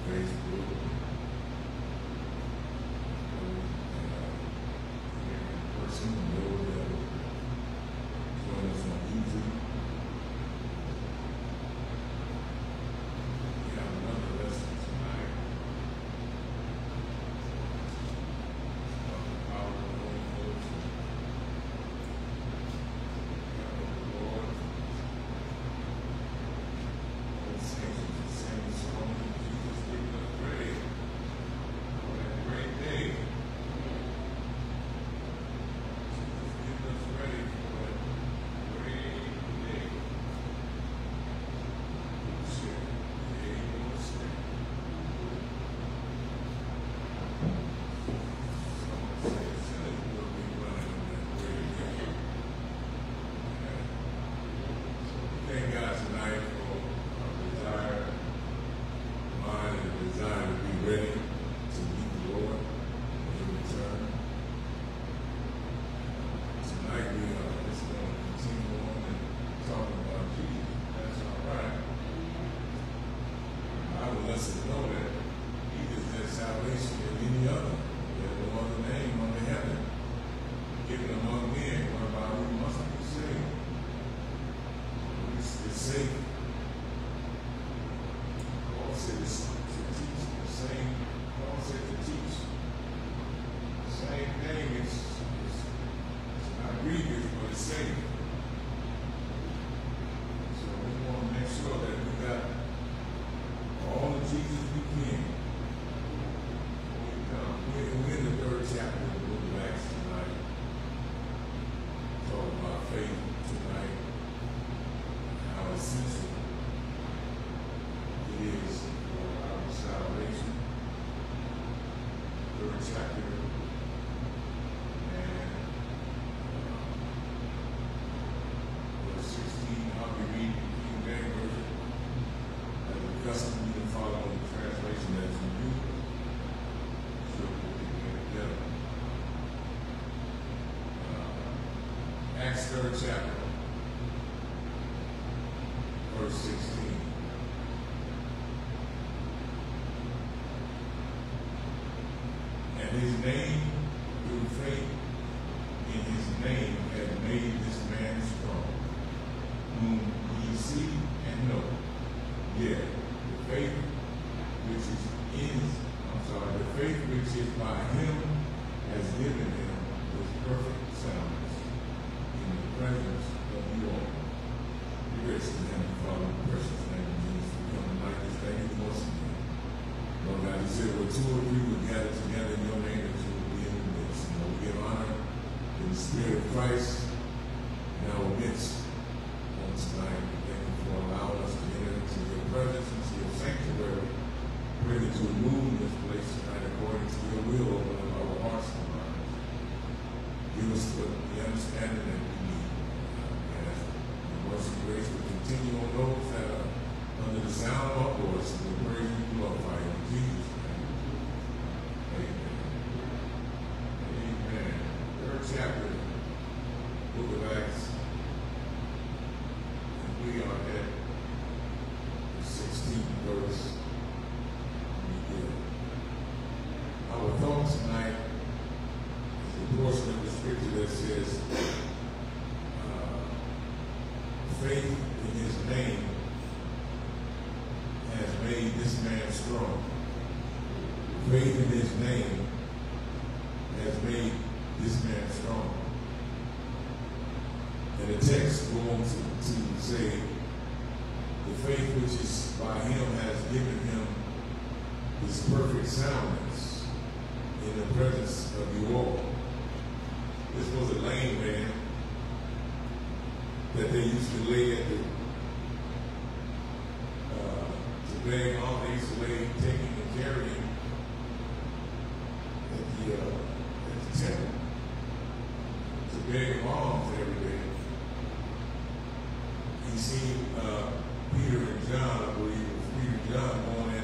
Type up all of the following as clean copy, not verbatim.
Facebook, here in person, and those that will join us on YouTube. We have another lesson tonight about the power of the Holy Ghost. The Lord, the saints will sing the song that Jesus gave us ready for that great day. Jesus gave us ready for that great day. Share the able to stand. Someone say sinners will be running on that great day. Thank God tonight for our desire, mind, and desire to be ready to meet the Lord when He return. Tonight we are just going to continue on and talking about Jesus. That's all right. I would let us know that Jesus has salvation in any other. There's no other name under heaven given among men whereby we must be saved. It's safe. Paul said it's to teach the same. Paul said to teach the same thing. It's not grievous, but it's safe. So we want to make sure that we got all the Jesus we can. We're in the third chapter of the book of Acts tonight. Talking about faith tonight. How essential it is for our salvation. Third chapter, and verse 16, I'll be reading the King James Version. As a custom, you can follow the translation as you use. So we can get together. Acts 3rd chapter. Verse 16. And his name, through faith in his name, has made this man strong, whom ye see and know. Yeah, the faith which is the faith which is by him has given him with perfect soundness in the presence of you all. Grace and Heavenly Father, in the precious name of Jesus, we come tonight to thank you once again. Lord God, you said where two or three would gather together in your name, that you will be in the midst. And we give honor in the Spirit of Christ in our midst on tonight. We thank you for allowing us to enter into your presence, into your sanctuary. Pray that you will move in this place tonight according to your will, open up our hearts and minds. Give us the understanding that we need. Mercy and grace will continue on those that are under the sound of our voice, and we praise you and glorify you in Jesus' name. Amen. Amen. Third chapter, book of Acts, and we are at the 16th verse. Our thought tonight is the portion of the scripture that says, faith in his name has made this man strong. Faith in his name has made this man strong. And the text goes on to say, the faith which is by him has given him this perfect soundness in the presence of you all. This was a lame man that they used to lay at the to beg on. They used to lay taking and carrying at the temple to beg him alms every day. He seen Peter and John, I believe it was Peter and John, going in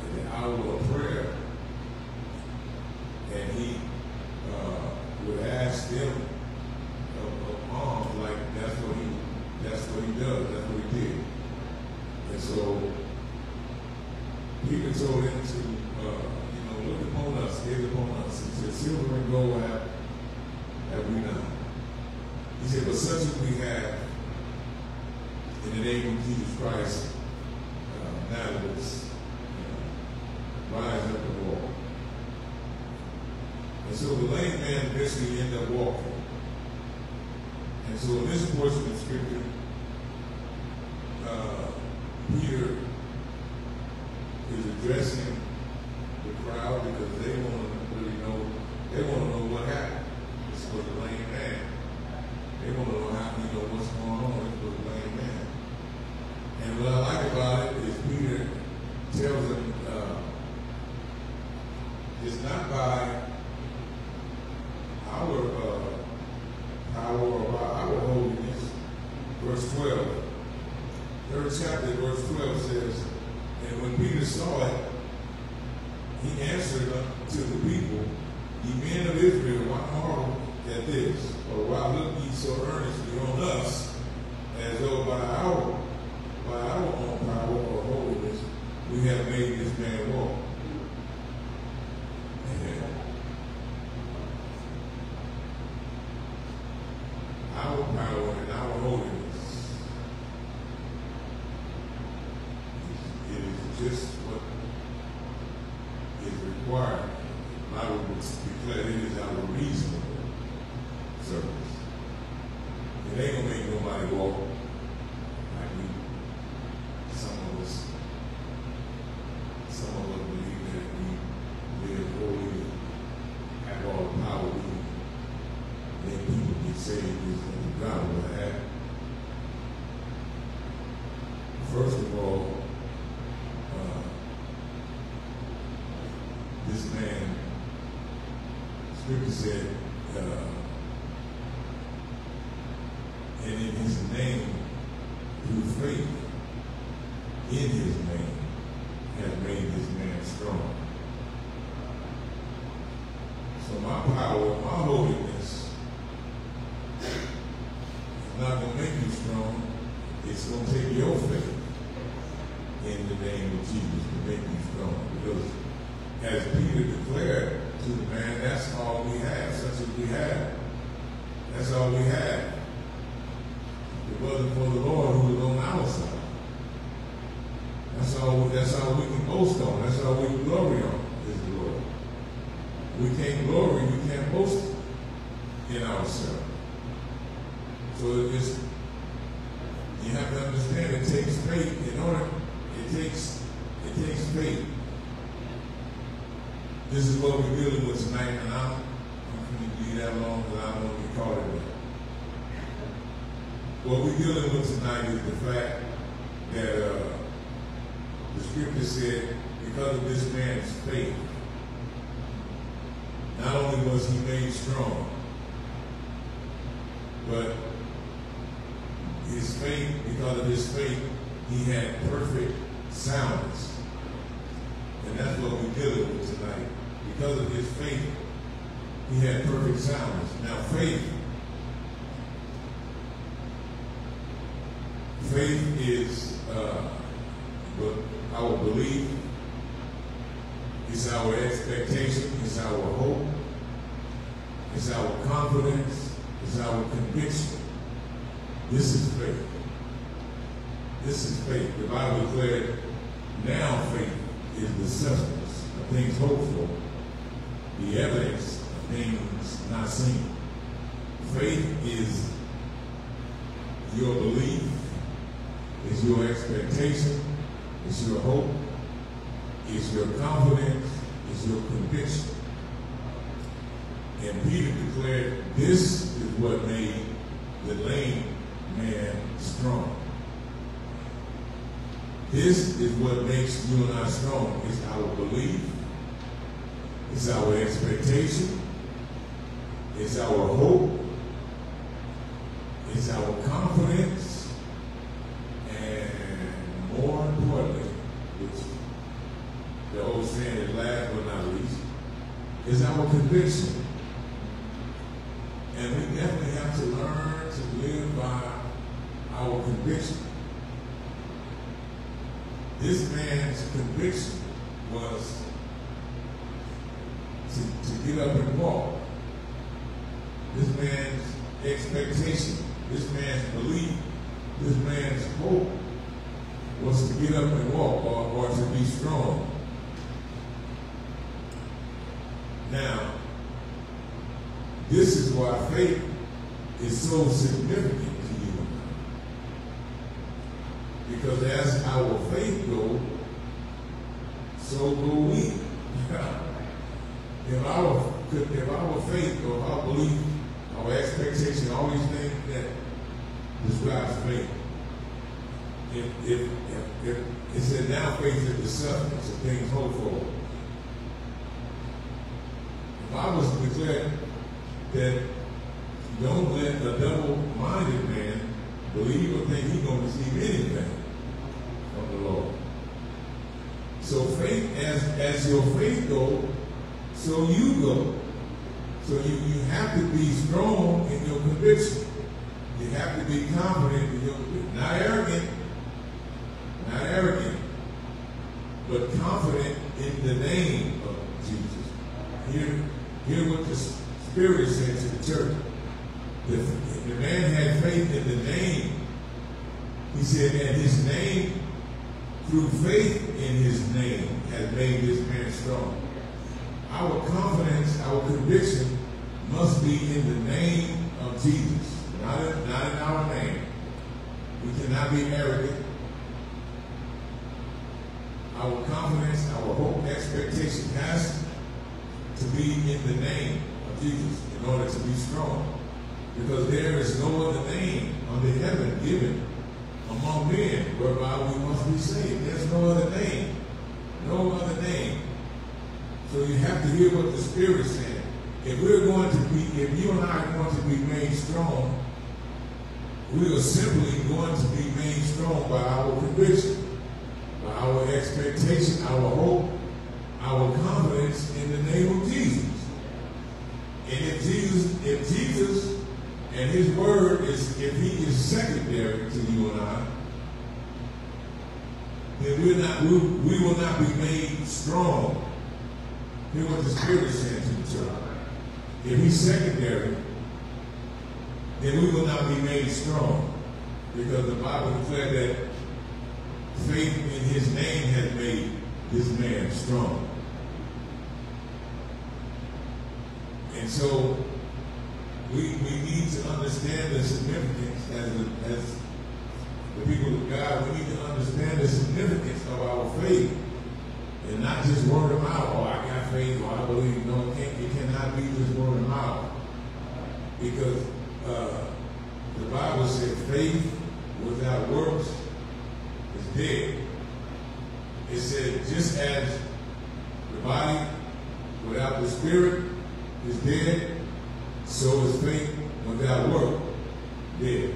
at the hour of prayer, and he would ask them of alms, like that's what he does, that's what he did. And so Peter told him to, look upon us, gaze upon us. He said, silver and gold have we none. He said, but such as we have, in the name of Jesus Christ, Nazareth, rise up and walk. And so the lame man eventually ended up walking. And so in this portion of Scripture, Peter is addressing the crowd because they want to really know, they want to know what happened. This was a lame man. They want to know what's going on. This was a lame man. And what I like about it is Peter tells them it's not by our power or by our holiness. Verse 12. Third chapter, verse 12 says, and when Peter saw it, he answered to the people, ye men of Israel, why marvel at this? Or why look ye so earnestly on us, as though by our own power or holiness we have made this man walk? Our power and our holiness, it is just what is required. The Bible would declare it is our reasonable service. It ain't gonna make nobody walk like some of us believe that we live holy, have all the power we make people get saved is God will have. First of all, this man, Scripture said, and in his name, through faith in his name, has made this man strong. So my power, my holiness, is not going to make you strong. It's going to take your faith in the name of Jesus to make you strong. Because as Peter declared to the man, that's all we have, such as we have. That's all we have. If it wasn't for the Lord who was on our side. That's all we can boast on. That's all we can glory on is the Lord. We can't glory, we can't boast in ourselves. So you have to understand it takes faith it takes faith. This is what we're dealing with tonight, and I'm going to be that long because I don't want to be caught in it. What we're dealing with tonight is the fact that the Scripture said, because of this man's faith, not only was he made strong, but his faith, because of his faith, he had perfect soundness. And that's what we're dealing with tonight. Because of his faith, he had perfect soundness. Now, faith is our belief, it's our expectation, it's our hope, it's our confidence, it's our conviction. This is faith. This is faith. The Bible declared, now faith is the substance of things hoped for, the evidence of things not seen. Faith is your belief, it's your expectation, it's your hope, it's your confidence, it's your conviction. And Peter declared, this is what made the lame man strong. This is what makes you and I strong. It's our belief, it's our expectation, it's our hope, it's our confidence, and more importantly, which the old saying is last but not least, is our conviction. And we definitely have to learn to live by our conviction. This man's conviction was to get up and walk. This man's expectation, this man's belief, this man's hope was to get up and walk or to be strong. Now, this is why faith is so significant to you. Because as our faith goes, so go we. If our faith or our belief, our expectation, all these things that describes faith, if it said now faith is the substance of things hoped for. The Bible declared that don't let a double-minded man believe or think he's going to receive anything from the Lord. So faith, as your faith goes, so you go. So you have to be strong in your conviction. You have to be confident in your conviction. Not arrogant, but confident in the name of Jesus. Hear what the Spirit said to the church. The man had faith in the name. He said that his name, through faith in his name, has made this man strong. Our confidence, our conviction must be in the name of Jesus, not in our name. We cannot be arrogant. Our confidence, our hope, expectation has to be in the name of Jesus in order to be strong. Because there is no other name under heaven given among men whereby we must be saved. There's no other name. No other name. So you have to hear what the Spirit said. If you and I are going to be made strong, we are simply going to be made strong by our conviction, by our expectation, our hope, our confidence in the name of Jesus. And if Jesus and his word if he is secondary to you and I, then we will not be made strong. Hear what the Spirit said to the church. If he's secondary, then we will not be made strong. Because the Bible declared that faith in his name has made this man strong. And so we need to understand the significance as the people of God. We need to understand the significance of our faith. And not just word of mouth, oh, I got faith, or I believe. No, it cannot be just word of mouth. Because the Bible said faith without works is dead. It said just as the body without the spirit is dead, so is faith without work dead.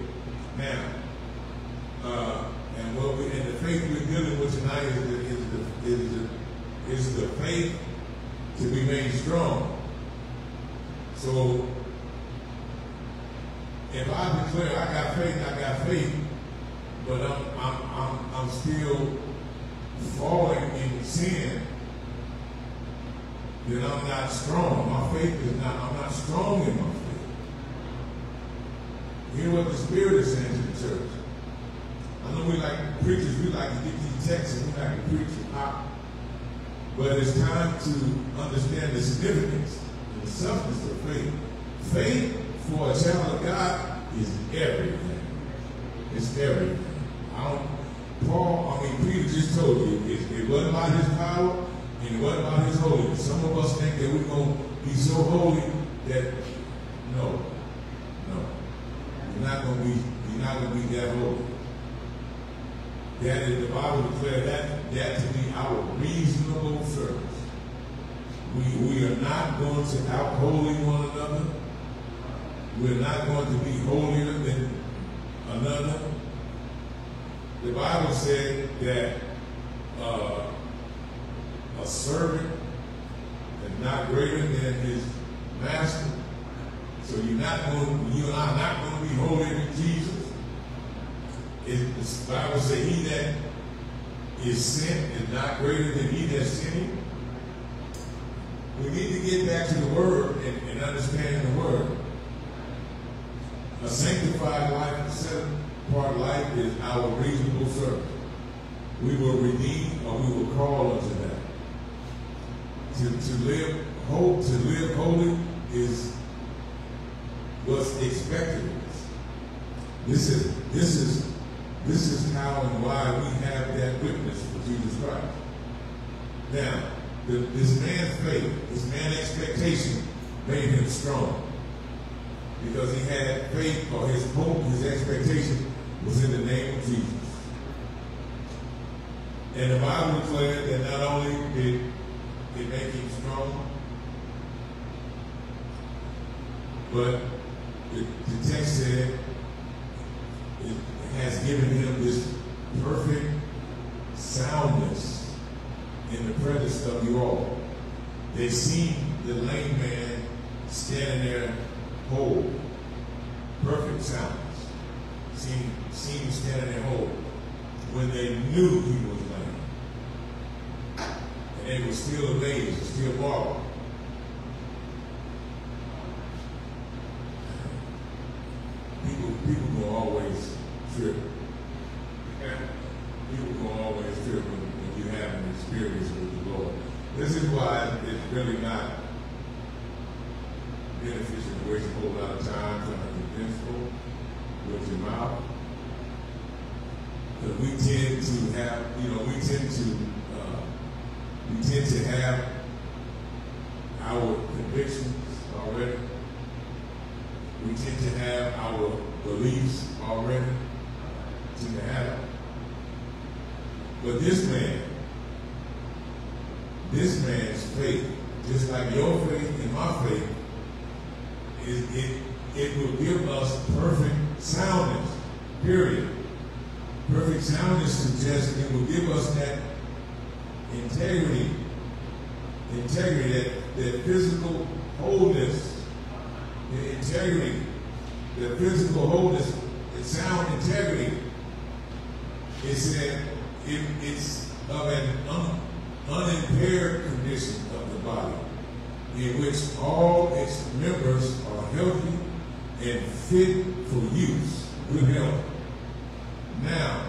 Now, and the faith we're dealing with tonight is the faith to be made strong. So if I declare I got faith, but I'm still falling in sin, then I'm not strong. I'm not strong in my faith. Hear what the Spirit is saying to the church. I know we like preachers, we like to get these texts and we like to preach it out. But it's time to understand the significance and the substance of faith. Faith for a child of God is everything. It's everything. Peter just told you, it wasn't about his power and it wasn't about his holiness. Some of us think that we're going to be so holy that, no. You're not going to be that holy. That is, the Bible declared that to be our reasonable service. We are not going to out-holy one another. We're not going to be holier than another. The Bible said that a servant is not greater than his master. So you and I are not going to be holier than Jesus. The Bible says he that is sent is not greater than he that sent him. We need to get back to the Word and understand the Word. A sanctified life, a set-apart life is our reasonable service. We will redeem or we will call unto that. To live holy is what's expected of us. This is how and why we have that witness for Jesus Christ. Now, this man's faith, this man's expectation made him strong. Because he had faith, or his hope, his expectation was in the name of Jesus. And the Bible declared that not only did it make him strong, but the text said it has given him this perfect soundness in the presence of you all. They seen the lame man standing there whole, perfect soundness. Seen him standing there whole when they knew he was lame. And they were still amazed, still marveled. People will always trip. People will always trip when you have an experience with the Lord. This is why it's really not beneficial to waste a whole lot of time trying to convince folk with your mouth. Because we tend to have, we tend to have our convictions already. We tend to have our beliefs already. Tend to have it. But this man's faith, just like your faith and my faith, it will give us perfect soundness, period. Perfect soundness suggests it will give us that integrity, that physical wholeness, the integrity, the physical wholeness, the sound integrity. It said it's of an unimpaired condition of the body, in which all its members are healthy and fit for use, good health. Now,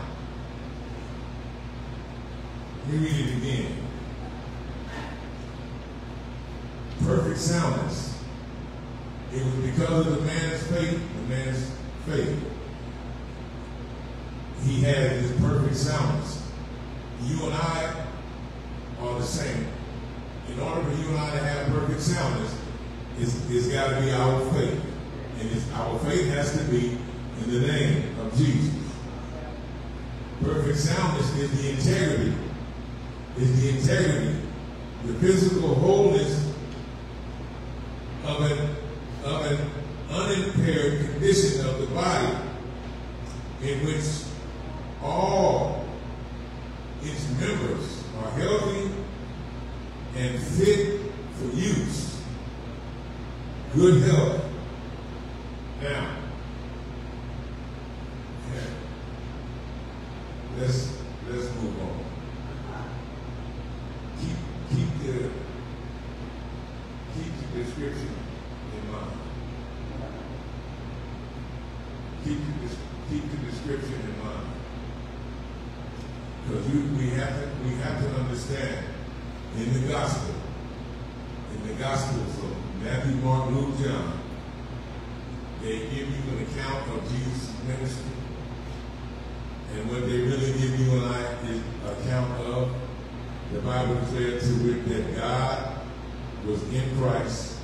let me read it again. Perfect soundness. It was because of the man's faith. He had this perfect soundness. You and I are the same. In order for you and I to have perfect soundness, it's got to be our faith. And our faith has to be in the name of Jesus. Perfect soundness is the integrity. The physical wholeness of an unimpaired condition of the body in which all its members are healthy and fit for use. Good health. Now, let's move on. Keep the description in mind. Keep the description in mind. Because we have to understand in the Gospels of Matthew, Mark, Luke, John, they give you an account of Jesus' ministry. And what they really give you an account of, the Bible declared to it that God was in Christ,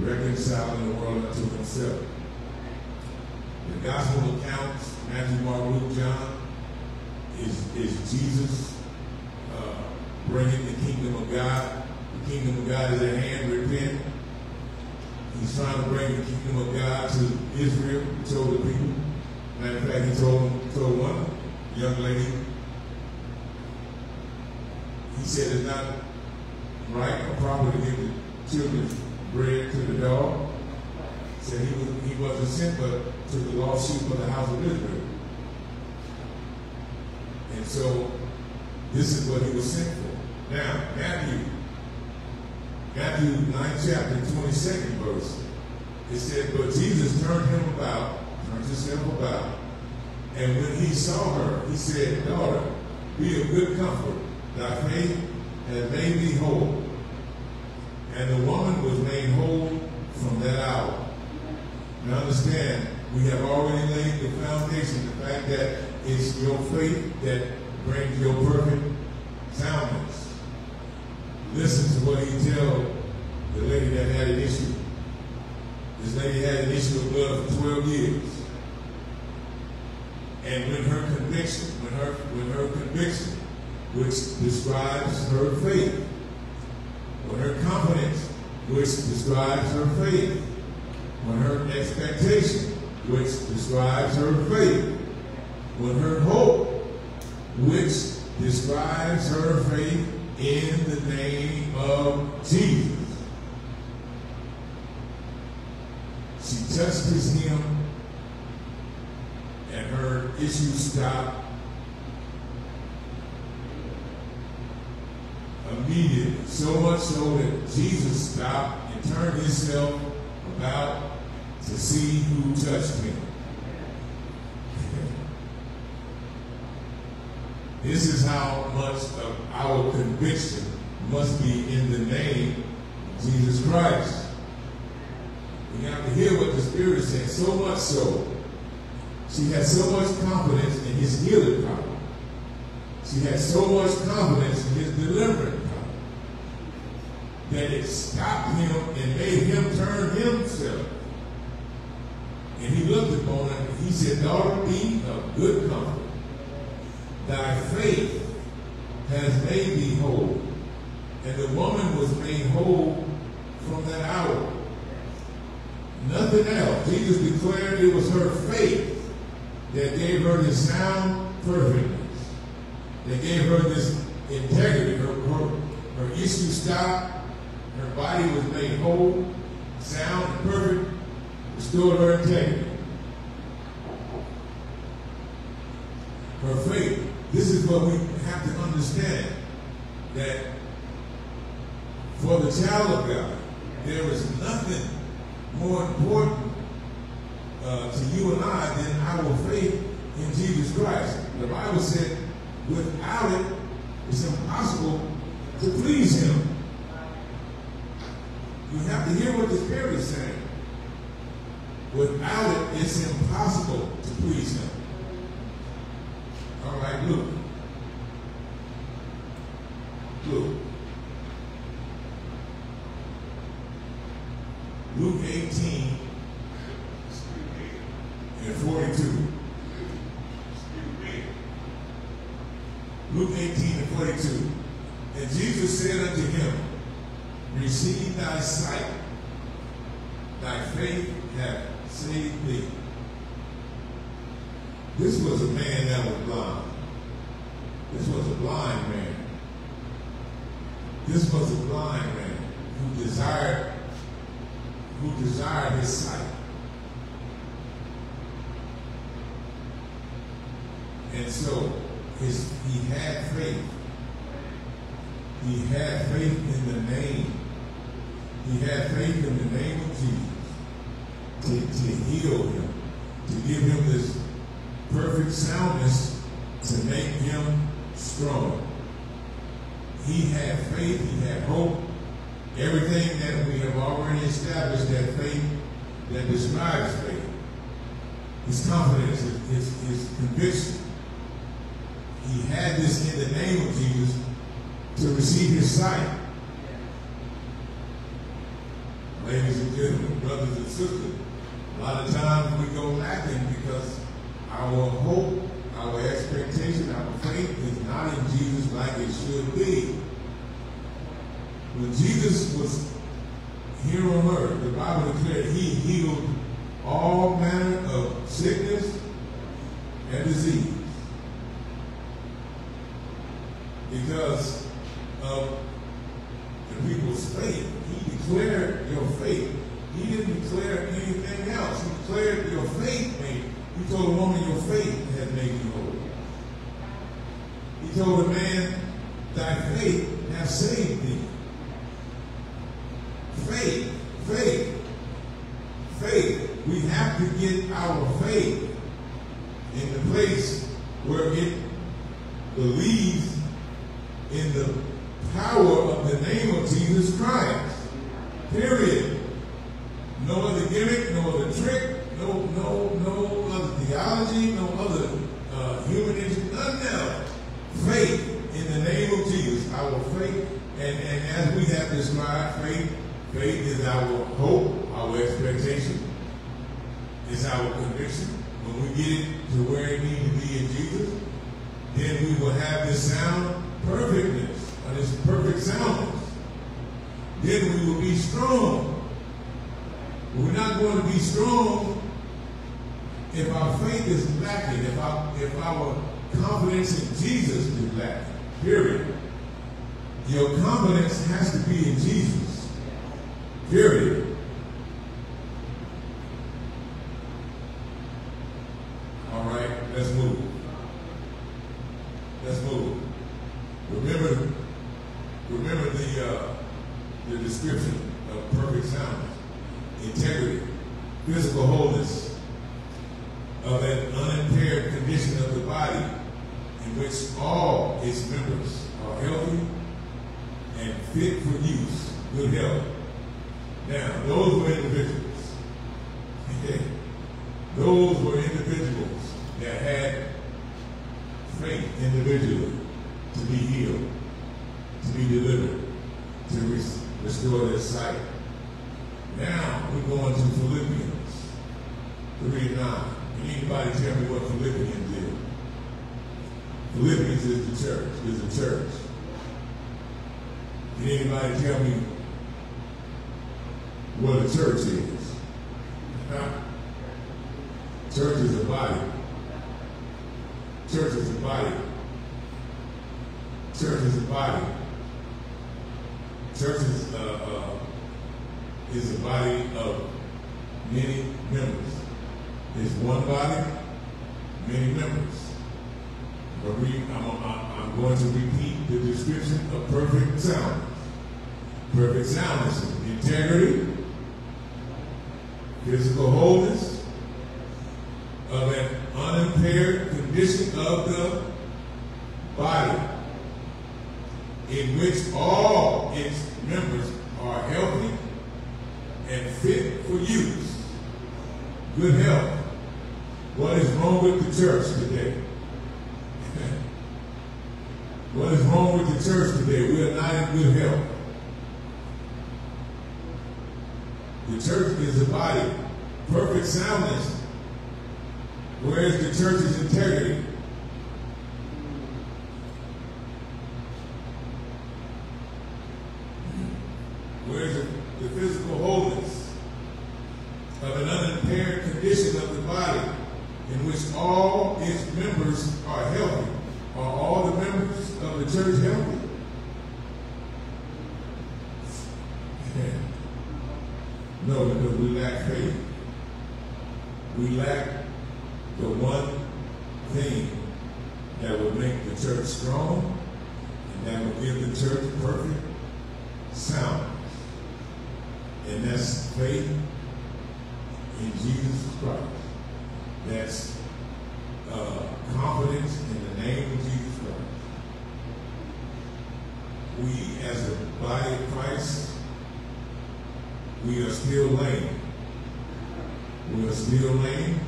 reconciling the world unto himself. The gospel accounts, Matthew, Mark, Luke, John, is Jesus bringing the kingdom of God. The kingdom of God is at hand, repent. He's trying to bring the kingdom of God to Israel. He told the people. Matter of fact, he told one young lady, he said it's not right or proper to give the children's bread to the dog. He said he wasn't sent but to the lost sheep of the house of Israel. And so This is what he was sent for. Now, Matthew 9 chapter 22nd verse, it said, but Jesus turned himself about, and when he saw her, he said, daughter, be of good comfort, thy faith has made thee whole. And the woman was made whole from that hour. Now understand, we have already laid the foundation, the fact that it's your faith that brings your perfect soundness. Listen to what he tells the lady that had an issue. This lady had an issue of blood for 12 years. And when her conviction, which describes her faith, when her confidence, which describes her faith, when her expectation, which describes her faith, when her hope, which describes her faith in the name of Jesus. She touched his hem, and her issue stopped immediately. So much so that Jesus stopped and turned himself about to see who touched him. This is how much of our conviction must be in the name of Jesus Christ. We have to hear what the Spirit said, so much so. She had so much confidence in his healing power. She had so much confidence in his delivering power that it stopped him and made him turn himself. And he looked upon her and he said, daughter, be of good comfort. Thy faith has made thee whole. And the woman was made whole from that hour. Nothing else. Jesus declared it was her faith that gave her this sound perfectness, that gave her this integrity. Her issue stopped, her body was made whole, sound and perfect, restored her integrity. Her faith. This is what we have to understand, that for the child of God, there is nothing more important to you and I than our faith in Jesus Christ. The Bible said, without it, it's impossible to please him. You have to hear what the Spirit is saying. Without it, it's impossible to please him. All right, Luke. Luke 18 and 42. Luke 18 and 42. And Jesus said unto him, receive thy sight. Thy faith hath saved thee. This was a man that was blind. This was a blind man. This was a blind man who desired his sight. And so he had faith. He had faith in the name. He had faith in the name of Jesus to heal him, to give him this perfect soundness, to make him strong. He had faith, he had hope, everything that we have already established, that faith that describes faith, his confidence, his conviction. He had this in the name of Jesus to receive his sight. Ladies and gentlemen, brothers and sisters, a lot of times we go lacking because our hope, our expectation, our faith is not in Jesus like it should be. When Jesus was here on earth, the Bible declared he healed all manner of sickness and disease. Because of the people's faith. He declared your faith. He didn't declare anything else. He declared your faith made. He told a woman, your faith has made you whole. He told a man, thy faith hath saved thee. Faith, faith, faith. We have to get our faith in the place where it believes in the power of the name of Jesus Christ. Period. No other gimmick, no other trick, no other theology, no other human interest, none else. Faith in the name of Jesus. Our faith, and as we have described, faith is our hope, our expectation. It's our conviction. When we get it to where it needs to be in Jesus, then we will have this sound perfectness, or this perfect soundness. Then we will be strong. We're not going to be strong if our faith is lacking, if our confidence in Jesus is lacking. Period. Your confidence has to be in Jesus. Period. All right, let's move. Let's move. Remember the description of perfect soundness. Integrity, physical wholeness, of an unimpaired condition of the body in which all its members are healthy and fit for use, good health. Now, those were individuals. Those were individuals that had faith individually to be healed, to be delivered, to restore their sight. Now we're going to Philippians 3:9. Can anybody tell me what Philippians is? Philippians is the church. Can anybody tell me what a church is? Church is a body. Church is a body. Church is a body. Church is a body of many members. It's one body, many members. I'm going to repeat the description of perfect soundness. Perfect soundness is integrity, physical wholeness, of an unimpaired condition of the body, in which all its members are healthy and fit for use. Good health. What is wrong with the church today? What is wrong with the church today? We are not in good health. The church is a body. Perfect soundness. Where is the church's integrity? Where is the physical wholeness of an unimpaired condition of the body in which all its members are healthy? Are all the members of the church healthy? No, because we lack faith. We lack the one thing that will make the church strong and that will give the church perfect soundness. And that's faith in Jesus Christ. That's confidence in the name of Jesus Christ. We, as a body of Christ, we are still lame. We are still lame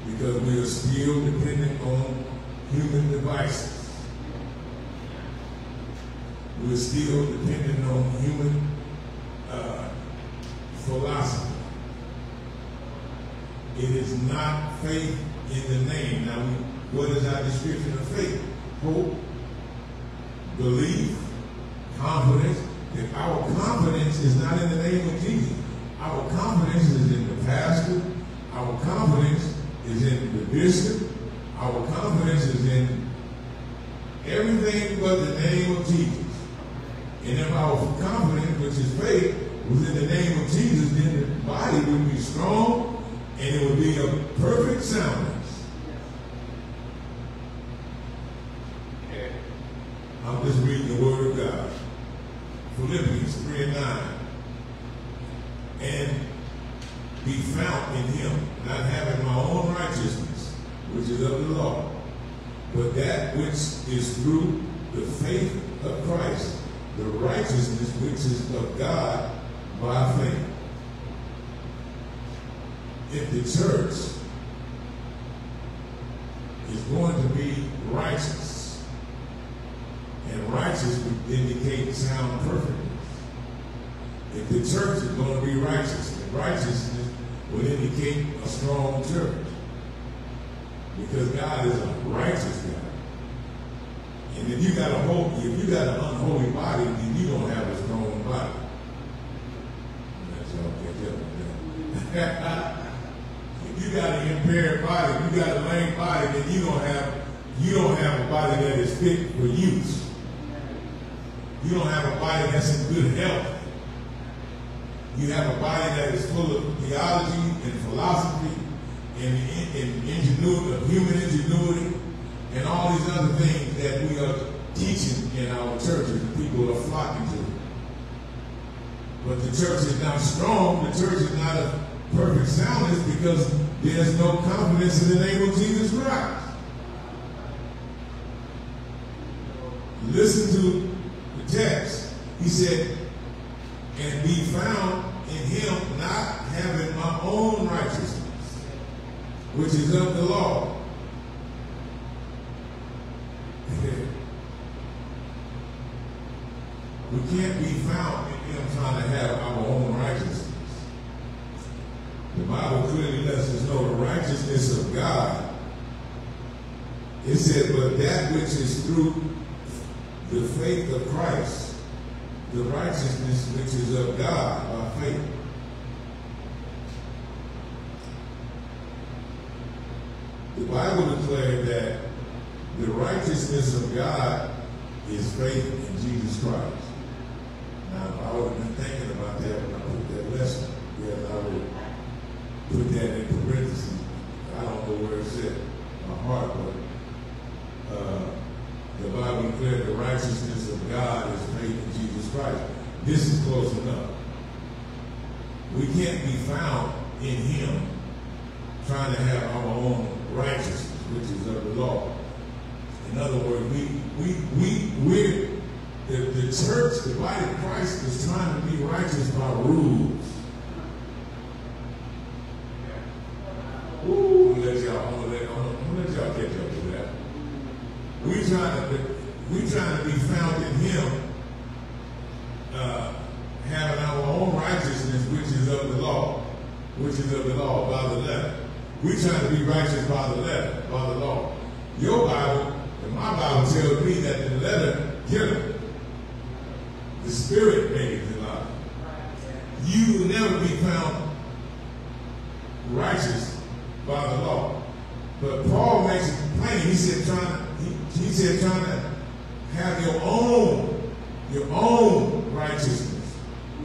because we are still dependent on human devices. We're still dependent on human philosophy. It is not faith in the name. Now, what is our description of faith? Hope, belief, confidence. If our confidence is not in the name of Jesus, our confidence is in the pastor, our confidence is in the bishop, our confidence is in everything but the name of Jesus. And if our confidence, which is faith, was in the name of Jesus, then the body would be strong and it would be a perfect soundness. I'm I'm just reading the word of God. Philippians 3:9. And be found in him, not having my own righteousness, which is of the law, but that which is through the faith of Christ, the righteousness which is of God by faith. If the church is going to be righteous, and righteous would indicate sound perfectness. If the church is going to be righteous, and righteousness would indicate a strong church. Because God is a righteous God. And if you got an unholy body, then you don't have a strong body. That's all I can tell you. If you got an impaired body, if you got a lame body, then you don't have a body that is fit for use. You don't have a body that's in good health. You have a body that is full of theology and philosophy and ingenuity, human ingenuity, and all these other things that we are teaching in our churches and people are flocking to. But the church is not strong. The church is not a perfect soundness because there's no confidence in the name of Jesus Christ. Listen to the text. He said, and be found in him, not having my own righteousness, which is of the law. We can't be found in him trying to have our own righteousness. The Bible clearly lets us know the righteousness of God. It said, but that which is through the faith of Christ, the righteousness which is of God by faith. The Bible declared that the righteousness of God is faith in Jesus Christ. Now, if I would have been thinking about that when I put that lesson, yes, I would put that in parentheses. I don't know where it's at, my heart, but the Bible declared the righteousness of God is faith in Jesus Christ. This is close enough. We can't be found in him trying to have our own righteousness, which is of the law. In other words, we're the church, the body of Christ is trying to be righteous by rules. Ooh, I'm gonna let y'all catch up to that. We trying to be found in him, having our own righteousness, which is of the law, by the letter. We trying to be righteous by the letter, by the law. Your Bible and my Bible tells me that the letter killed. The Spirit made it alive. You will never be found righteous by the law. But Paul makes it plain. He said trying to have your own righteousness,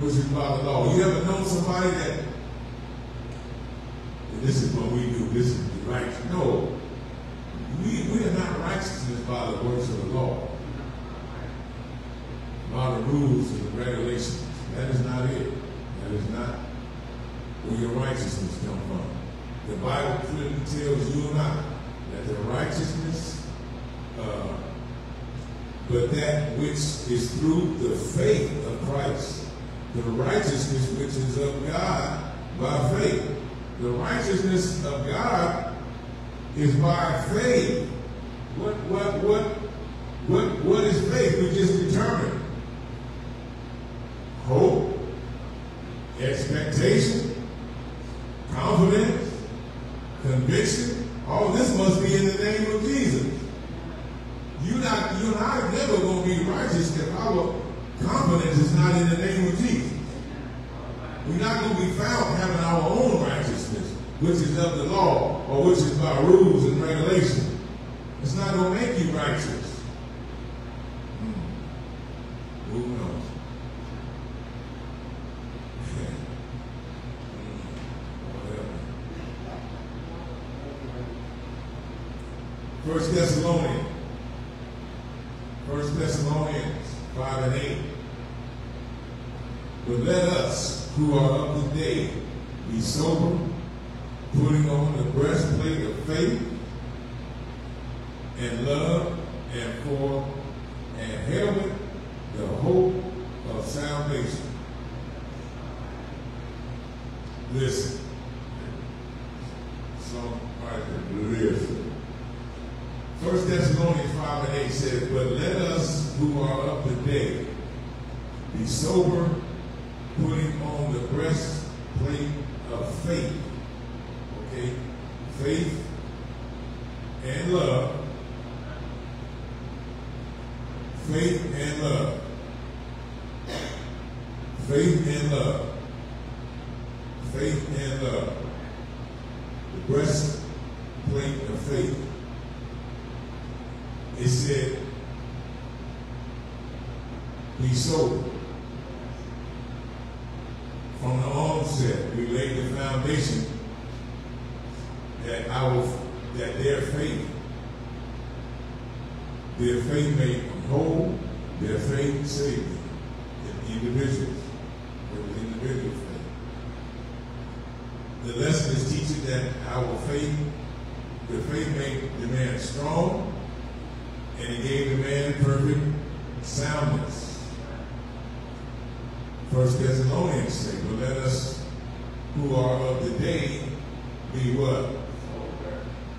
which is by the law. You ever known somebody that this is what we do, this is the right? No. We are not righteousness by the works of the law, by the rules and the regulations. That is not it. That is not where your righteousness comes from. The Bible clearly tells you and I that the righteousness, but that which is through the faith of Christ, the righteousness which is of God by faith. The righteousness of God is by faith. What is faith? We just determined. Hope, expectation, confidence, conviction. All this must be in the name of Jesus. You and I are never going to be righteous if our confidence is not in the name of Jesus. We're not going to be found having our own righteousness, which is of the law, or which is by rules and regulations. It's not going to make you righteous. Who knows? 1 Thessalonians 5 and 8. But let us, who are of the day, be sober, putting on the breastplate of faith and love, and helmet, the hope of salvation. Listen. Listen. 1 Thessalonians 5 and 8 says, but let us who are of the day be sober, putting on the breastplate of faith. Okay? Faith and love. Faith and love. Faith and love. Faith and love. The breastplate of faith. It said, be sober. From the onset, we laid the foundation that their faith made them whole, their faith saved them. Individuals. It was individual faith. The lesson is teaching that our faith, the faith made the man strong, and it gave the man perfect soundness. 1 Thessalonians say, but let us who are of the day be what?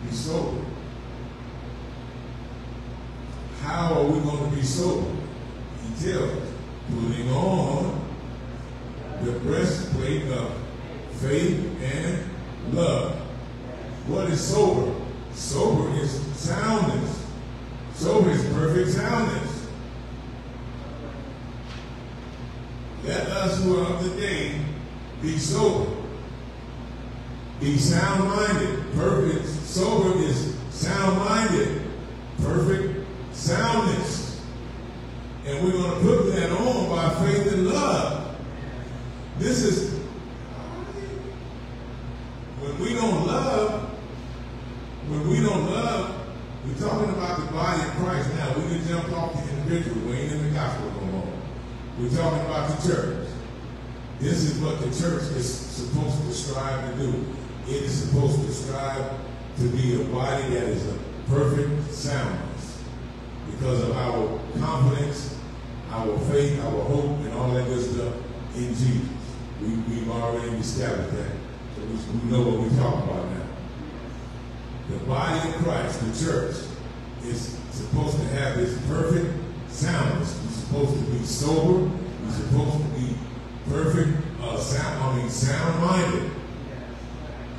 Be sober. How are we going to be sober? He tells us, putting on the breastplate of faith and love. What is sober? Sober is soundness. Sober is perfect soundness. Let us who are of the day be sober. Be sound-minded. Perfect. Sober is sound-minded. Perfect soundness. And we're going to put that on by faith and love. This is, when we don't love, we're talking about the body of Christ now. We can jump off the individual. We ain't in the gospel no more. We're talking about the church. This is what the church is supposed to strive to do. It is supposed to strive to be a body that is a perfect soundness because of our confidence, our faith, our hope, and all that good stuff in Jesus. We've already established that. So we know what we're talking about now. The body of Christ, the church, is supposed to have this perfect soundness. We're supposed to be sober. We're supposed to be perfect, sound-minded.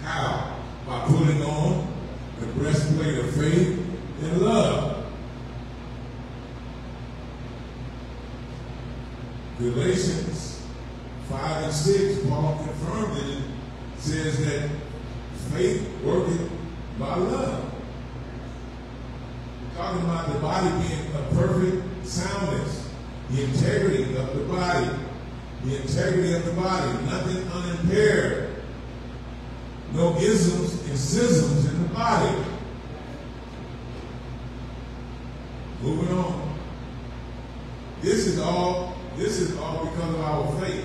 How? By putting on the breastplate of faith and love. Galatians 5 and 6, Paul confirmed it and says that faith worketh by love. We're talking about the body being a perfect soundness, the integrity of the body, nothing unimpaired, no isms and schisms in the body. Moving on. This is all because of our faith.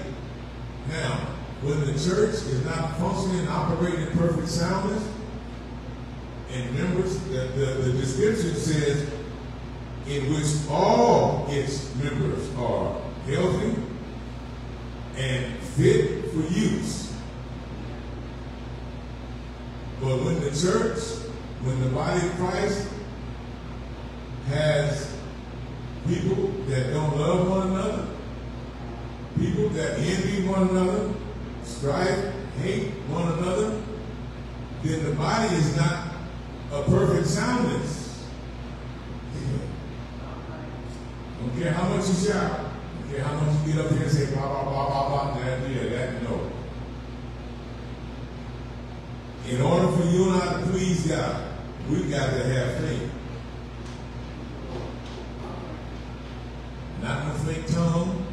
Now, when the church is not functioning and operating in perfect soundness, and members, the description says, in which all its members are healthy and fit for use. But when the church, when the body of Christ has people that don't love one another, people that envy one another, strife, hate one another, then the body is not a perfect soundness. Don't care how much you shout, don't care how much you get up here and say blah, blah, blah, blah, blah, that, no. In order for you and I to please God, we got to have faith. Not no fake tongue.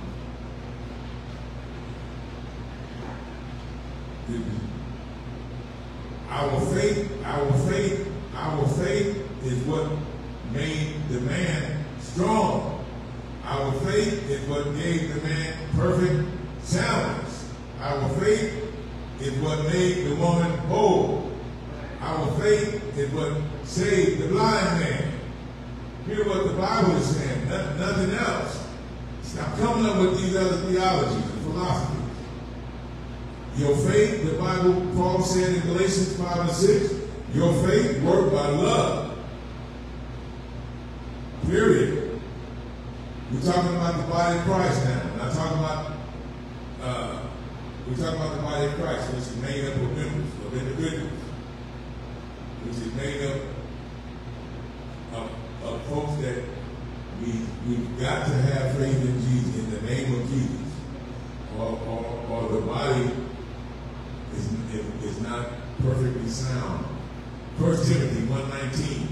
Our faith is what made the man strong. gave the man perfect soundness. Our faith is what made the woman whole. Our faith is what saved the blind man. Hear what the Bible is saying, nothing else. Stop coming up with these other theologies and philosophies. Your faith, the Bible, Paul said in Galatians 5 and 6, your faith worked by love. Period. We're talking about the body of Christ now. We're not talking about, we're talking about the body of Christ, which is made up of members, of individuals, which is made up of folks that we've got to have faith in Jesus, in the name of Jesus, or the body is not perfectly sound. 1 Timothy 1:19,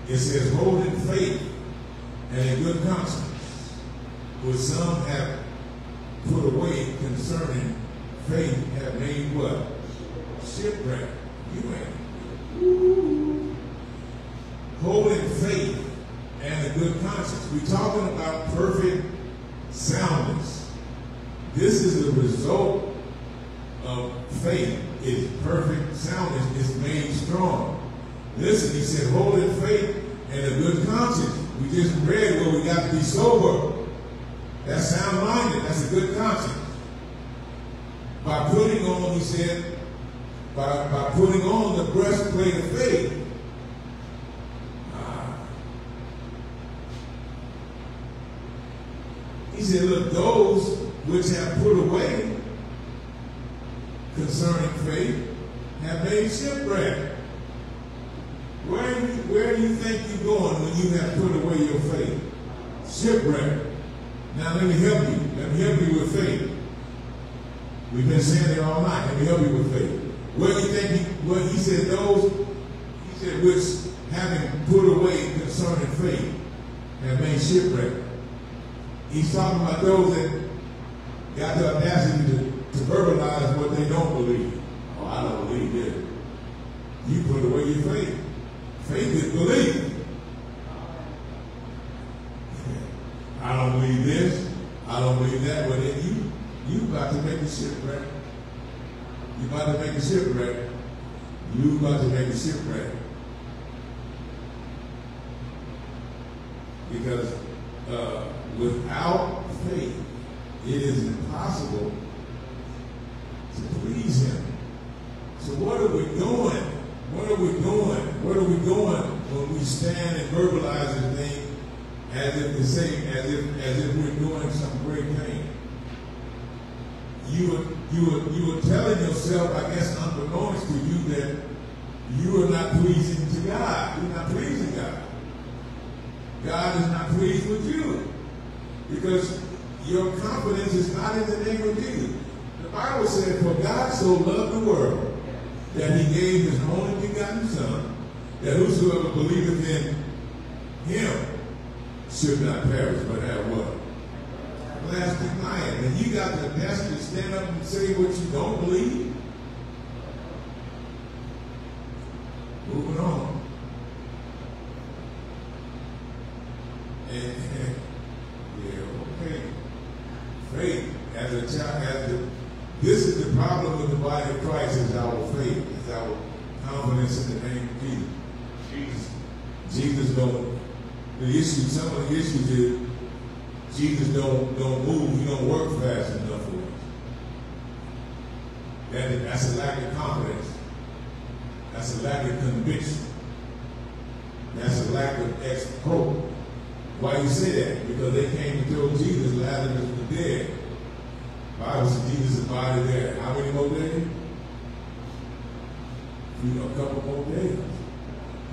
it says, holding faith and a good conscience, which some have put away concerning faith, have made what? Shipwreck. You ain't. Holding faith and a good conscience. We're talking about perfect soundness. This is the result of faith. Is perfect soundness is made strong. Listen, he said, holding faith and a good conscience. We just read where we got to be sober. That's sound-minded. That's a good conscience. By putting on, he said, by putting on the breastplate of faith. He said, look, those which have put away concerning faith have made shipwreck. Where do you think you're going when you have put away your faith? Shipwreck. Now let me help you. Let me help you with faith. We've been saying it all night. Let me help you with faith. Where do you think he said those, he said, which having put away concerning faith have made shipwreck. He's talking about those that got the audacity to verbalize what they don't believe. Oh, I don't believe this. You put away your faith. Faith is belief. I don't believe this. I don't believe that. But then you about to make a shipwreck. You about to make a shipwreck. You about to make a shipwreck. Because without faith, it is impossible to please him. So what are we doing? What are we doing? What are we doing when we stand and verbalize a thing as if to say, as if we're doing some great thing? You are telling yourself, I guess unbeknownst to you, that you are not pleasing to God. You're not pleasing God. God is not pleased with you because your confidence is not in the name of Jesus. The Bible said, for God so loved the world that he gave his only begotten Son, that whosoever believeth in him should not perish, but have what? Everlasting life. And you got the audacity to stand up and say what you don't believe? Moving on. Okay. Faith as a child, this is the problem with the body of Christ, is our faith, is our confidence in the name of Jesus. Jesus don't, some of the issues is Jesus don't move, he don't work fast enough for us. That's a lack of confidence. That's a lack of conviction. That's a lack of hope. Why you say that? Because they came and told Jesus Lazarus was dead. The Bible says Jesus abided there. How many more days? A couple more days.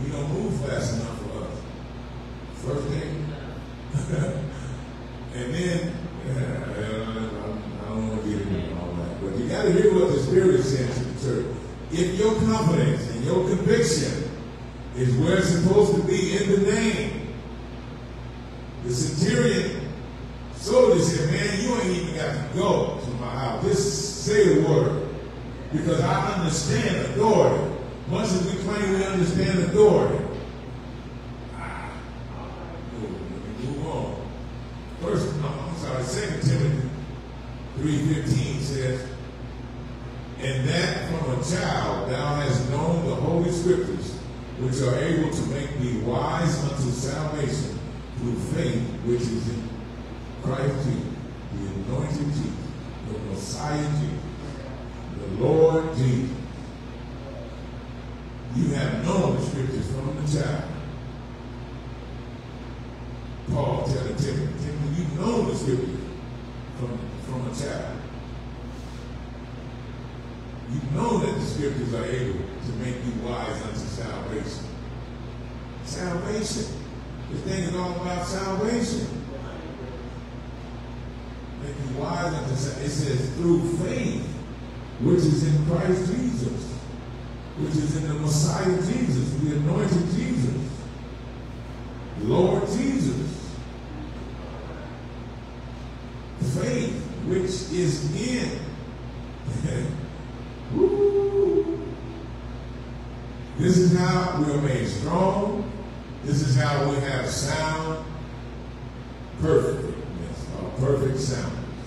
He don't move fast enough for us. First day. And then, I don't want to get into all that. But you got to hear what the Spirit says to the church. If your confidence and your conviction is where it's supposed to be in the name, the centurion soldier said, man, you ain't even got to go to my house. Just say the word. Because I understand authority. Much as we claim we understand authority. Let me move on. First, I'm 2 Timothy 3:15 says, and that from a child thou hast known the holy scriptures, which are able to make thee wise unto salvation through faith which is in Christ Jesus, the anointed Jesus, the Messiah Jesus, the Lord Jesus. You have known the scriptures from the child. Paul telling Timothy, you've known the scriptures from a child. You know that the scriptures are able to make you wise unto salvation. Salvation. This thing is all about salvation. Make you wise unto salvation. It says through faith, which is in Christ Jesus, which is in the Messiah Jesus, the anointed Jesus, Lord Jesus. Faith, which is in. Woo. This is how we are made strong. This is how we have sound perfectness, or perfect soundness.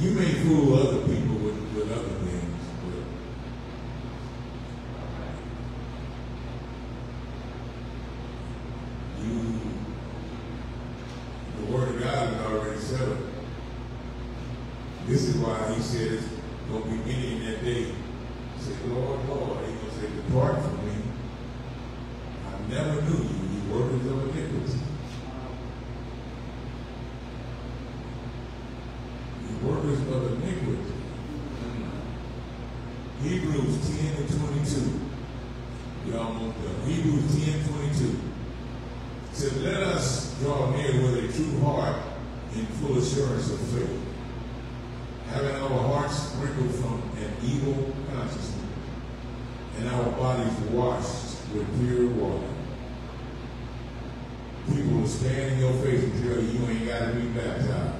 You may fool other people with other things, but the Word of God has already settled. This is why he said it's going to be many in that day. Say, Lord, Lord. He's going to say, depart from me. I never knew you, you workers of iniquity. You workers of iniquity. Hebrews 10 and 22. You're almost done. Hebrews 10:22. Said, let us draw near with a true heart in full assurance of faith, having our hearts sprinkled from an evil consciousness and our bodies washed with pure water. People will stand in your face and tell you ain't got to be baptized.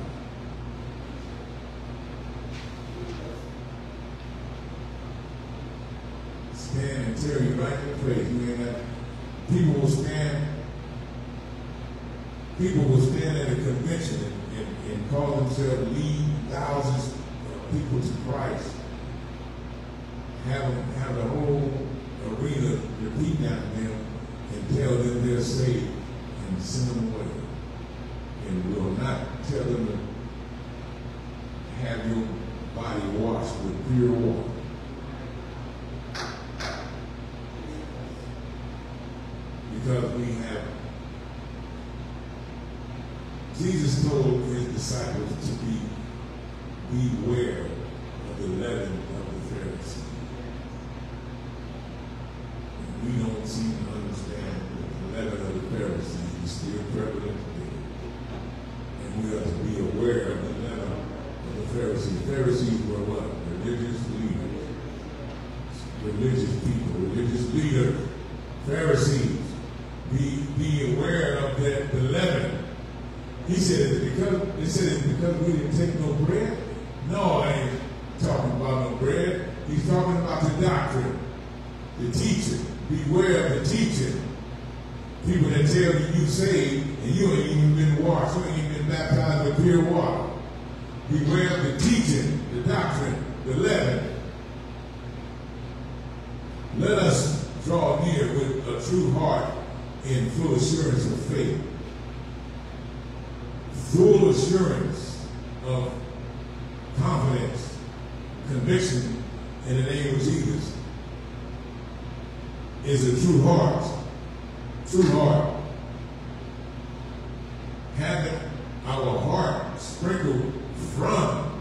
Stand and tell you right in the face you ain't got. People will stand at a convention and call themselves lead thousands of people to Christ. Have the whole arena repeat after them and tell them they're saved and send them away. And will not tell them to have your body washed with pure water. Because we have, Jesus told his disciples to beware of the leaven of the Pharisees. And we don't seem to understand that the leaven of the Pharisees is still prevalent today. And we are to be aware of the leaven of the Pharisees. Pharisees were what? Religious leaders. Religious people, religious leaders. Pharisees. Be aware of the leaven. He said it's because we didn't take no bread. No, I ain't talking about no bread. He's talking about the doctrine, the teaching. Beware of the teaching. People that tell you saved and you ain't even been washed, you ain't even been baptized with pure water. Beware of the teaching, the doctrine, the leaven. Let us draw near with a true heart in full assurance of faith. Full assurance of confidence, conviction in the name of Jesus is a true heart. True heart. Having our heart sprinkled from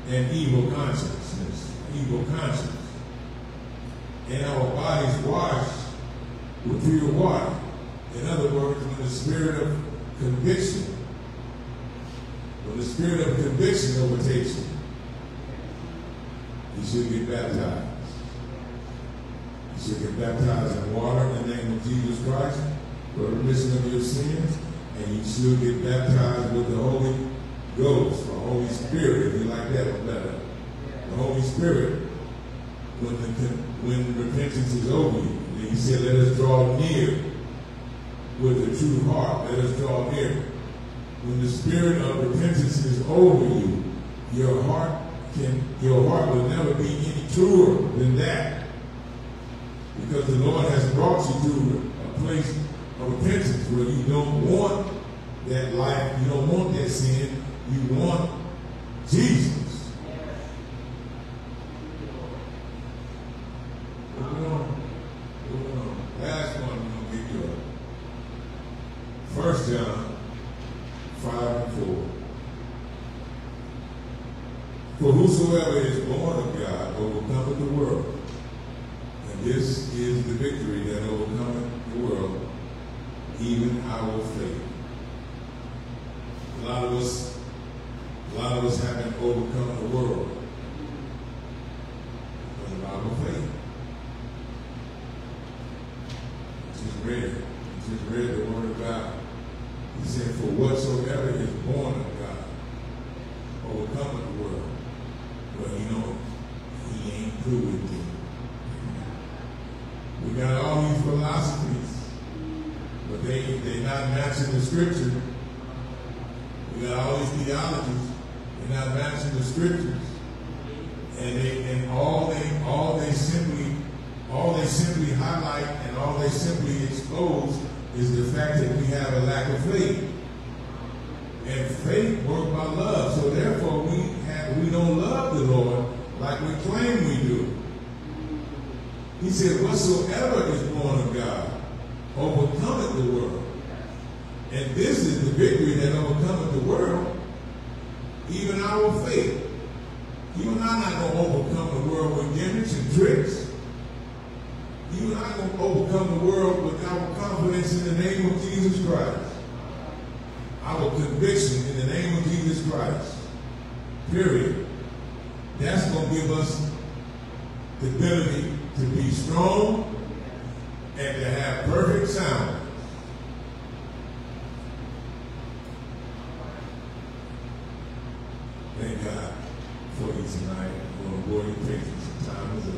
an evil consciousness, and our bodies washed with pure water. In other words, when the spirit of conviction overtakes you, you should get baptized. You should get baptized in water in the name of Jesus Christ for the remission of your sins, and you should get baptized with the Holy Ghost, or Holy Spirit, if you like that one better. The Holy Spirit, when repentance is over you. And he said, let us draw near with a true heart. Let us draw near. when the spirit of repentance is over you, your heart will never be any truer than that. Because the Lord has brought you to a place of repentance where you don't want that life, you don't want that sin, you want Jesus. Moving on. Last one we're going to give you 1 John 5 and 4. For whosoever is born of God overcometh the world. And this is the victory that overcometh the world, even our faith. A lot of us haven't overcome the world because of our faith. Just read the word of God. He said, for whatsoever is born of God overcometh the world. Well, you know, he ain't through with it. We got all these philosophies, but they're not matching the scripture. We got all these theologies, they're not matching the scriptures. And all they simply highlight and all they simply expose is the fact that we have a lack of faith. And faith works by love. So therefore we don't love the Lord like we claim we do. He said, whatsoever is born of God overcometh the world. And this is the victory that overcometh the world, even our faith. You and I are not going to overcome the world with gimmicks and tricks. You and I are going to overcome the world with our confidence in the name of Jesus Christ. Our conviction in the name of Jesus Christ. Period. That's going to give us the ability to be strong and to have perfect sound. Thank God for you tonight. I'm going to bore your patience. The time is up.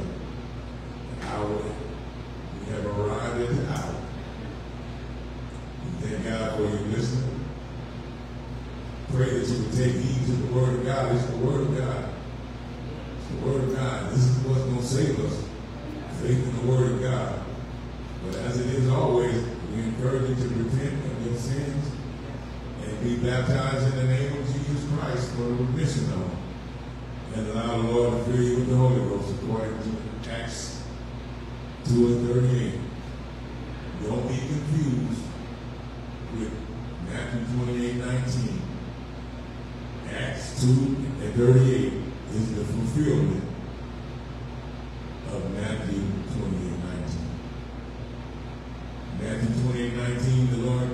An hour. We have arrived at the hour. We thank God for you listening. Pray that you would take heed to the word of God. It's the word of God. It's the word of God. This is what's going to save us. Faith in the word of God. But as it is always, we encourage you to repent of your sins and be baptized in the name of Jesus Christ for the remission of them. And allow the Lord to fill you with the Holy Ghost according to Acts 2 and 38. Don't be confused with Matthew 28:19. Acts 2 and 38 is the fulfillment of Matthew 28:19. Matthew 28:19, the Lord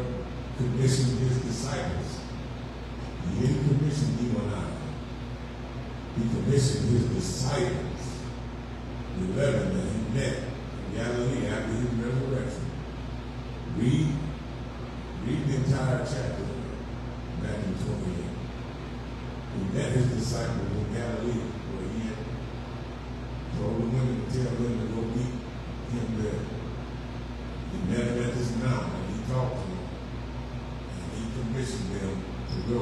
commissioned his disciples. He didn't commission you and I. He commissioned his disciples, the 11 that he met in Galilee after his resurrection. Read the entire chapter of Matthew 28. He met his disciples in Galilee where he had told the women to tell them to go meet him there. He met him at this mountain and he talked to them. And he commissioned them to go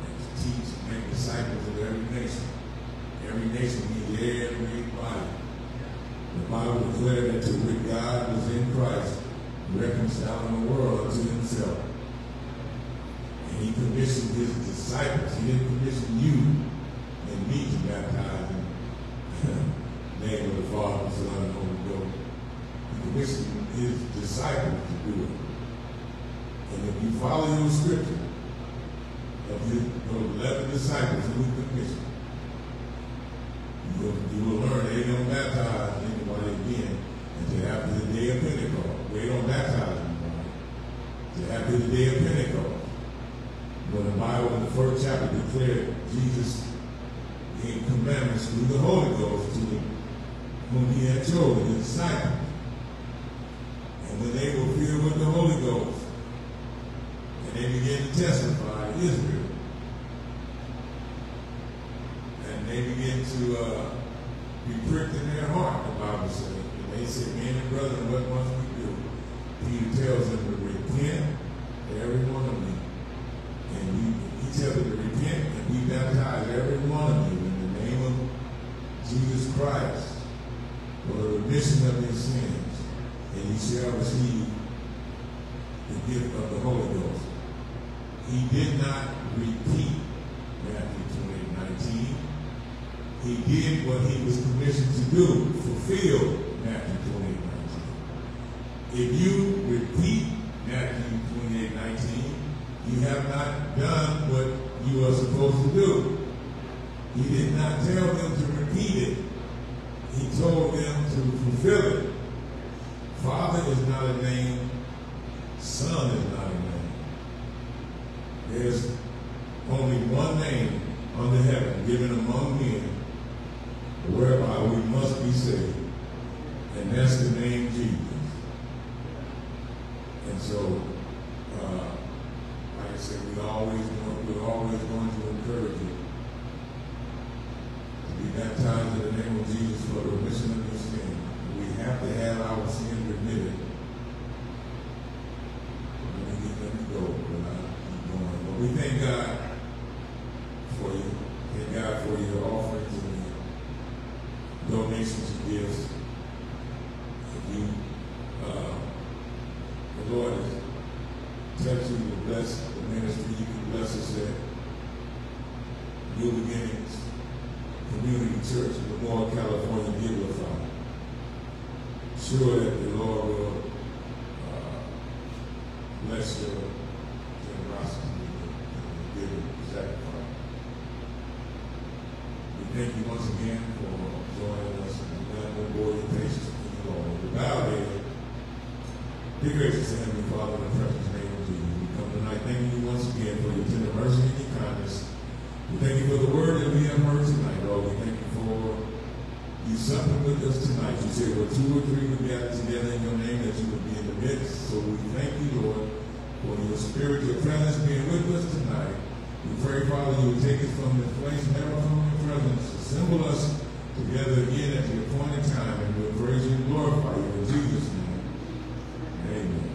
and to teach and make disciples of every nation. Every nation means everybody. The Bible declared that to which God was in Christ, reconciling the world unto himself. And he commissioned his disciples. He didn't commission you and me to baptize in the name of the Father, the Son, and the Holy Ghost. He commissioned his disciples to do it. And if you follow your scripture of those 11 disciples who he commissioned, you will learn they don't baptize anybody again until after the day of Pentecost. They don't baptize anybody until after the day of Pentecost. When the Bible in the first chapter declared Jesus gave commandments through the Holy Ghost to whom he had chosen, his disciples. And when they were filled with the Holy Ghost, and they began to testify to Israel, and they began to be pricked in their heart, the Bible says. And they said, men and brethren, what must we do? Peter tells them to repent, every one of you, remission of your sins, and you shall receive the gift of the Holy Ghost. He did not repeat Matthew 28:19. He did what he was commissioned to do, fulfill Matthew 28:19. If you repeat Matthew 28:19, you have not done what you are supposed to do. He did not tell them to repeat it. He told them to fulfill it. Father is not a name. Son is not a name. There's only one name under heaven given among men whereby we must be saved. And that's the name Jesus. And so, like I said, we're always going to encourage you to be baptized in the name of Jesus for the remission of your sin. We have to have our sin remitted. Let me go, but I keep going. But we thank God for you. Thank God for your offerings and donations and gifts. If you, the Lord has touched you to bless the ministry, you can bless us at New Beginnings Community Church in Lemoore, California, Giblify. Sure that the Lord will bless your generosity and giving sacrifice. We thank you once again for joining us and letting more your patience in the Lord. We bow here. Be gracious, Heavenly Father, in the precious name of Jesus. We come tonight thanking you once again for your tender mercy and your kindness. We thank you for the word that we have heard tonight, Lord. We thank you for you supping with us tonight. You said, well, 2 or 3 would gather together in your name, that you would be in the midst. So we thank you, Lord, for your spirit, your presence being with us tonight. We pray, Father, you would take us from this place, never from your presence. Assemble us together again at the appointed time, and we'll praise you and glorify you in Jesus' name. Amen.